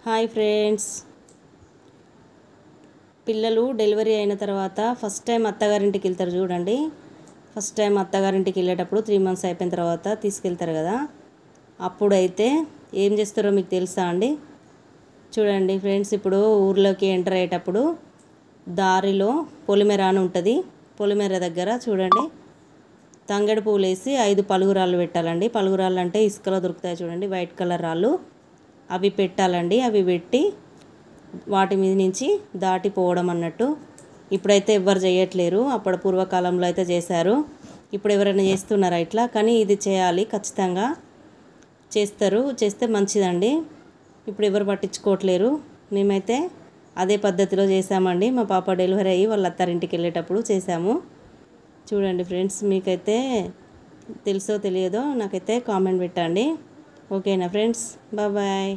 Hi friends, పిల్లలు delivery అయిన తర్వాత ఫస్ట్ టైం అత్తగారింటికి వెళ్తారు చూడండి. ఫస్ట్ టైం అత్తగారింటికి వెళ్ళేటప్పుడు 3 months అయిపోయిన తర్వాత తీసుకెళ్తారు కదా. అప్పుడైతే ఏం చేస్తారో మీకు తెలుసా అండి? చూడండి ఫ్రెండ్స్, ఇప్పుడు ఊర్లోకి ఎంటర్ అయ్యేటప్పుడు దారిలో పొలిమేర అని ఉంటుంది. పొలిమేర దగ్గర చూడండి తంగెడు పువ్వులు వేసి 5 పలుగురాళ్ళు పెట్టాలండి. పలుగురాళ్ళు అంటే ఇసుకలో దొరుకుతాయి చూడండి, వైట్ కలర్ రాళ్ళు. అవి పెట్టాలండి. అవి పెట్టి వాటి మీద నుంచి దాటిపోవడం అన్నట్టు. ఇప్పుడైతే ఎవ్వరు చేయట్లేరు, అప్పుడు పూర్వకాలంలో అయితే చేశారు. ఇప్పుడు ఎవరైనా చేస్తున్నారా ఇట్లా? కానీ ఇది చేయాలి, ఖచ్చితంగా చేస్తారు, చేస్తే మంచిదండి. ఇప్పుడు ఎవరు పట్టించుకోవట్లేరు. మేమైతే అదే పద్ధతిలో చేసామండి. మా పాప డెలివరీ అయ్యి వాళ్ళ అత్తారింటికి వెళ్ళేటప్పుడు చేసాము. చూడండి ఫ్రెండ్స్, మీకైతే తెలుసో తెలియదో నాకైతే కామెంట్ పెట్టండి. ఓకేనా ఫ్రెండ్స్, బాయ్.